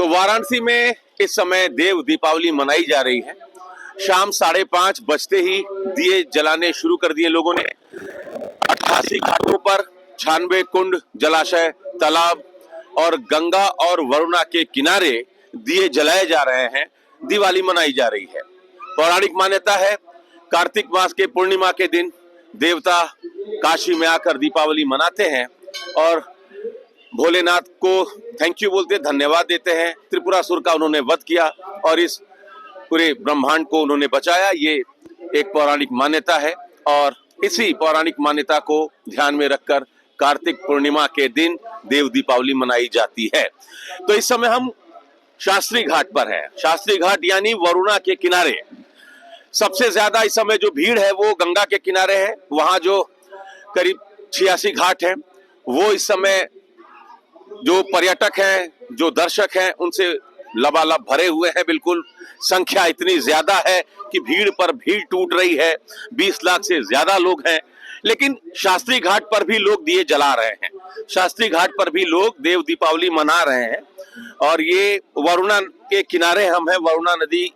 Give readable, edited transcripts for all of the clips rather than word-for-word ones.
तो वाराणसी में इस समय देव दीपावली मनाई जा रही है। शाम 5:30 बजते ही दिए जलाने शुरू कर दिए लोगों ने। 88 घाटों पर 96 कुंड, जलाशय, तालाब और गंगा और वरुणा के किनारे दिए जलाए जा रहे हैं। दिवाली मनाई जा रही है। पौराणिक मान्यता है कार्तिक मास के पूर्णिमा के दिन देवता काशी में आकर दीपावली मनाते हैं और भोलेनाथ को थैंक यू बोलते, धन्यवाद देते हैं। त्रिपुरासुर का उन्होंने वध किया और इस पूरे ब्रह्मांड को उन्होंने बचाया। ये एक पौराणिक मान्यता है और इसी पौराणिक मान्यता को ध्यान में रखकर कार्तिक पूर्णिमा के दिन देव दीपावली मनाई जाती है। तो इस समय हम शास्त्री घाट पर हैं। शास्त्री घाट यानी वरुणा के किनारे। सबसे ज्यादा इस समय जो भीड़ है वो गंगा के किनारे है। वहां जो करीब 86 घाट हैं वो इस समय जो पर्यटक हैं, जो दर्शक हैं, उनसे लबालब भरे हुए हैं। बिल्कुल संख्या इतनी ज्यादा है कि भीड़ पर भीड़ टूट रही है। 20 लाख से ज्यादा लोग हैं। लेकिन शास्त्री घाट पर भी लोग दिए जला रहे हैं। शास्त्री घाट पर भी लोग देव दीपावली मना रहे हैं। और ये वरुणा के किनारे हम हैं। वरुणा नदी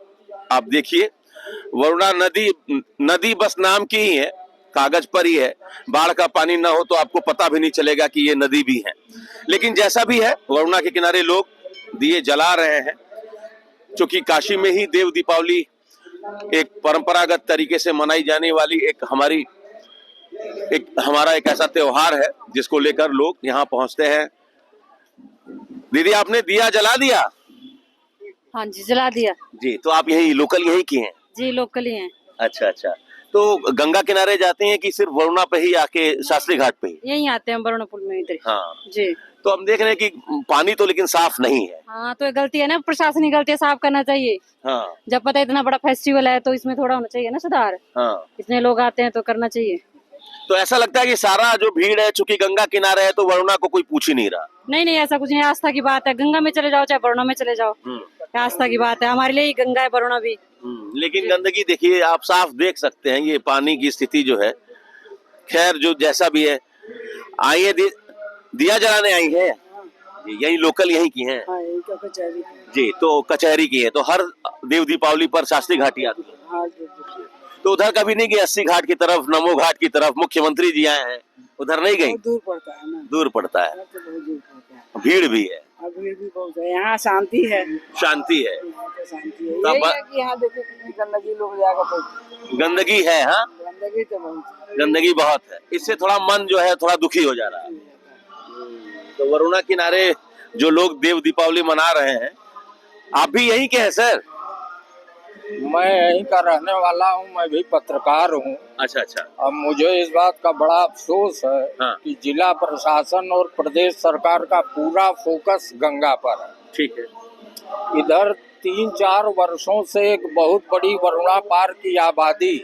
आप देखिए, वरुणा नदी बस नाम की ही है, कागज पर ही है। बाढ़ का पानी ना हो तो आपको पता भी नहीं चलेगा कि ये नदी भी है। लेकिन जैसा भी है, वरुणा के किनारे लोग दिए जला रहे हैं। क्योंकि काशी में ही देव दीपावली एक परंपरागत तरीके से मनाई जाने वाली हमारा एक ऐसा त्योहार है जिसको लेकर लोग यहाँ पहुंचते हैं। दीदी, आपने दिया जला दिया? हाँ जी, जला दिया जी। तो आप यही लोकल यही की हैं? जी, लोकल ही हैं। अच्छा अच्छा। तो गंगा किनारे जाते हैं कि सिर्फ वरुणा पे ही आके शास्त्री घाट पे ही? यहीं आते हैं वरुणा पुल में इधर। हाँ जी। तो हम देख रहे हैं कि पानी तो लेकिन साफ नहीं है। हाँ, तो ये गलती है ना, प्रशासनिक गलती है, साफ करना चाहिए। हाँ जब पता है इतना बड़ा फेस्टिवल है तो इसमें थोड़ा होना चाहिए ना सुधार। हाँ। इतने लोग आते हैं तो करना चाहिए। तो ऐसा लगता है कि सारा जो भीड़ है, चूंकि गंगा किनारे है तो वरुणा को कोई पूछ ही नहीं रहा। नहीं नहीं, ऐसा कुछ नहीं, आस्था की बात है। गंगा में चले जाओ चाहे वरुणा में चले जाओ, आस्था की बात है। हमारे लिए ही गंगा है, वरुणा भी। लेकिन गंदगी देखिए, आप साफ देख सकते हैं ये पानी की स्थिति जो है। खैर, जो जैसा भी है, आइए दिया जलाने आई है। यही लोकल यही की है? हाँ, यही तो कचहरी जी। तो कचहरी की है। तो हर देव दीपावली पर शास्त्री घाट ही आती है? हाँ, तो उधर कभी नहीं गई? 80 घाट की तरफ, नमो घाट की तरफ? मुख्यमंत्री जी आए हैं, उधर नहीं गई? दूर पड़ता है ना। दूर पड़ता है, तो बहुत दूर पड़ता है। भीड़ भी है। भीड़ भी बहुत है। यहाँ शांति है। शांति है। शांति है। यही है कि यहाँ देखो कितनी गंदगी लोग जाकर। गंदगी है। हाँ, गंदगी तो बहुत, गंदगी बहुत है। इससे थोड़ा मन जो है थोड़ा दुखी हो जा रहा है। तो वरुणा किनारे जो लोग देव दीपावली मना रहे हैं, आप भी यहीं के हैं सर? मैं यहीं का रहने वाला हूँ। मैं भी पत्रकार हूँ। अच्छा अच्छा। अब मुझे इस बात का बड़ा अफसोस है कि जिला प्रशासन और प्रदेश सरकार का पूरा फोकस गंगा पर है। ठीक है। इधर 3-4 वर्षों से एक बहुत बड़ी वरुणा पार की आबादी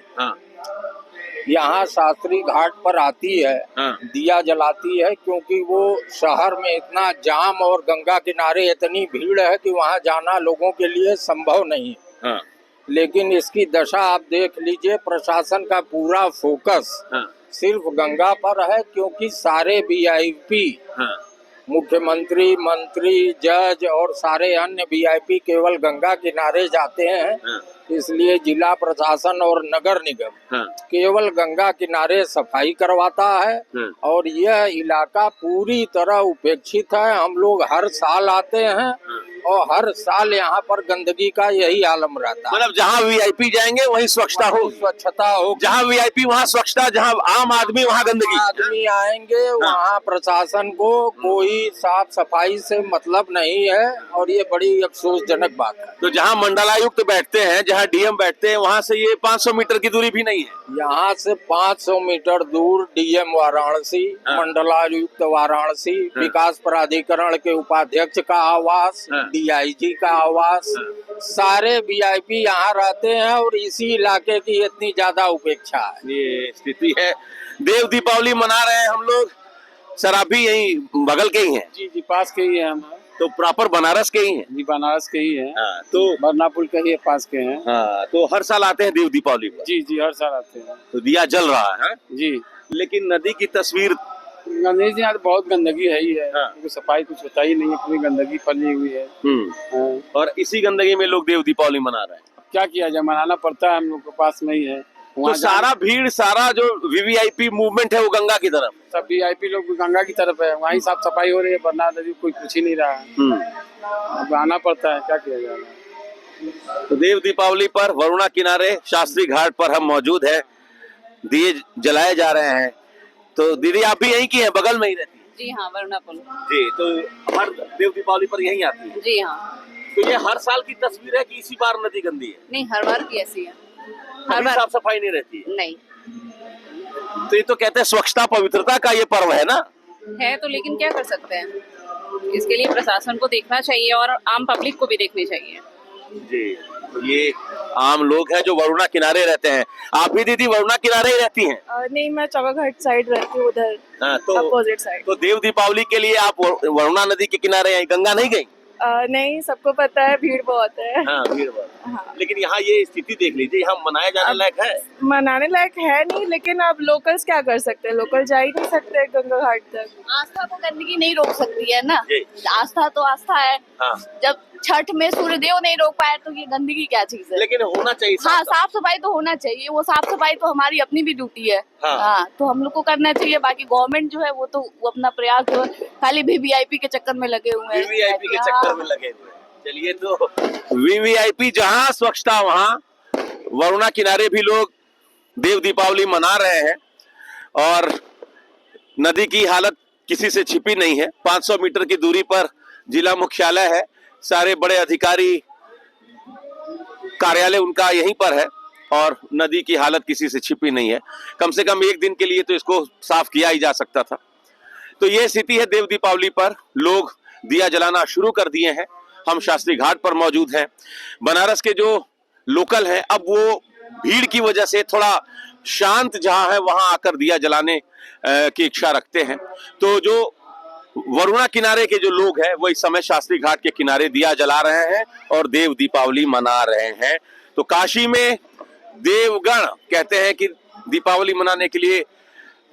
यहाँ शास्त्री घाट पर आती है, दिया जलाती है, क्योंकि वो शहर में इतना जाम और गंगा किनारे इतनी भीड़ है कि वहाँ जाना लोगों के लिए संभव नहीं है। लेकिन इसकी दशा आप देख लीजिए, प्रशासन का पूरा फोकस सिर्फ गंगा पर है, क्योंकि सारे वीआईपी, मुख्यमंत्री, मंत्री, जज और सारे अन्य वीआईपी केवल गंगा किनारे जाते हैं। इसलिए जिला प्रशासन और नगर निगम केवल गंगा किनारे सफाई करवाता है और यह इलाका पूरी तरह उपेक्षित है। हम लोग हर साल आते हैं और हर साल यहाँ पर गंदगी का यही आलम रहता है। मतलब जहाँ वीआईपी जाएंगे वहीं स्वच्छता हो, स्वच्छता हो। जहाँ वीआईपी वहाँ स्वच्छता, जहाँ आम आदमी वहाँ गंदगी। आदमी आएंगे वहाँ प्रशासन को कोई साफ सफाई से मतलब नहीं है और ये बड़ी अफसोसजनक बात है। तो जहाँ मंडलायुक्त बैठते हैं, जहाँ डीएम बैठते हैं, वहाँ से ये 500 मीटर की दूरी भी नहीं है? यहाँ से 500 मीटर दूर डीएम वाराणसी, मंडलायुक्त वाराणसी, विकास प्राधिकरण के उपाध्यक्ष का आवास, डीआईजी का आवास, सारे वीआईपी यहाँ रहते हैं और इसी इलाके की इतनी ज्यादा उपेक्षा है। ये स्थिति है। देव दीपावली मना रहे हैं हम लोग। सर, आप भी यही बगल के ही हैं? जी जी, पास के ही है हम। तो प्रॉपर बनारस के ही हैं? जी, बनारस के ही है। तो वरुणा पुल के ही पास के हैं। तो हर साल आते हैं देव दीपावली पर? जी जी, हर साल आते हैं। तो दिया जल रहा है? जी। लेकिन नदी की तस्वीर गंदगी से यहाँ तो बहुत गंदगी है ही है, हाँ। क्योंकि सफाई कुछ होता ही नहीं है, पूरी गंदगी फैली हुई है। हाँ। और इसी गंदगी में लोग देव दीपावली मना रहे हैं। क्या किया जाए, मनाना पड़ता है, हम लोग के पास में ही है। तो वहाँ सारा भीड़, सारा जो वीवीआईपी मूवमेंट है वो गंगा की तरफ। सब VIP लोग गंगा की तरफ है, वहीं साफ सफाई हो रही है, वरना नदी कोई पूछ ही नहीं रहा है। अब आना पड़ता है, क्या किया जाए। तो देव दीपावली पर वरुणा किनारे शास्त्री घाट पर हम मौजूद हैं, दिए जलाए जा रहे हैं। तो दीदी आप भी यहीं की हैं, बगल में ही रहती हैं? जी हाँ, वरुणा पुल। जी, तो हर देव दीपावली पर यहीं आती है? जी हाँ। तो ये हर साल की तस्वीर है कि इसी बार नदी गंदी है? नहीं, हर बार की ऐसी है। कभी साफ सफाई नहीं रहती है? नहीं तो ये तो कहते हैं स्वच्छता पवित्रता का ये पर्व है ना? है तो, लेकिन क्या कर सकते हैं, इसके लिए प्रशासन को देखना चाहिए और आम पब्लिक को भी देखनी चाहिए। जी, तो ये आम लोग हैं जो वरुणा किनारे रहते हैं। आप भी दीदी वरुणा किनारे ही रहती हैं? नहीं, मैं चौगाघाट साइड रहती हूँ, उधर हाँ, तो अपोजिट साइड। तो देव दीपावली के लिए आप वरुणा नदी के किनारे आई, गंगा नहीं गई? नहीं, सबको पता है, भीड़ बहुत है। हाँ, भीड़ बहुत। हाँ। लेकिन यहाँ ये स्थिति देख लीजिए, यहाँ मनाया जाने लायक है? मनाने लायक है नहीं, लेकिन अब लोकल्स क्या कर सकते हैं, लोकल जा ही नहीं सकते गंगा घाट तक। आस्था को गंदगी नहीं रोक सकती है ना। जी। आस्था तो आस्था है। हाँ। जब छठ में सूर्यदेव नहीं रोक पाए तो ये गंदगी क्या चीज है। लेकिन होना चाहिए। हाँ, साफ सफाई तो होना चाहिए, वो साफ सफाई तो हमारी अपनी भी ड्यूटी है। हाँ। हाँ, तो हम लोग को करना चाहिए। बाकी गवर्नमेंट जो है वो तो वो अपना प्रयास जो है खाली VVIP के चक्कर में लगे हुए हैं। वीवीआईपी के चक्कर में लगे हुए हैं। चलिए, तो वीवीआईपी जहाँ स्वच्छता वहाँ वरुणा किनारे भी लोग देव दीपावली मना रहे हैं और नदी की हालत किसी से छिपी नहीं है। 500 मीटर की दूरी पर जिला मुख्यालय है, सारे बड़े अधिकारी कार्यालय उनका यहीं पर है और नदी की हालत किसी से छिपी नहीं है। कम से कम एक दिन के लिए तो इसको साफ किया ही जा सकता था। तो ये स्थिति है देव दीपावली पर, लोग दिया जलाना शुरू कर दिए हैं। हम शास्त्री घाट पर मौजूद हैं। बनारस के जो लोकल हैं अब वो भीड़ की वजह से थोड़ा शांत जहां है वहां आकर दिया जलाने की इच्छा रखते हैं। तो जो वरुणा किनारे के जो लोग हैं वो इस समय शास्त्री घाट के किनारे दिया जला रहे हैं और देव दीपावली मना रहे हैं। तो काशी में देवगण कहते हैं कि दीपावली मनाने के लिए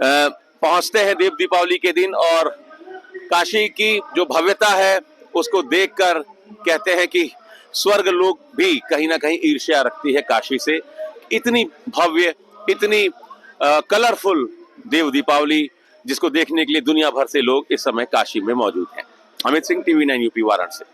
पहुंचते हैं देव दीपावली के दिन और काशी की जो भव्यता है उसको देखकर कहते हैं कि स्वर्ग लोग भी कहीं ना कहीं ईर्ष्या रखती है काशी से। इतनी भव्य, इतनी कलरफुल देव दीपावली जिसको देखने के लिए दुनिया भर से लोग इस समय काशी में मौजूद हैं। Amit Singh, TV9 UP Varanasi.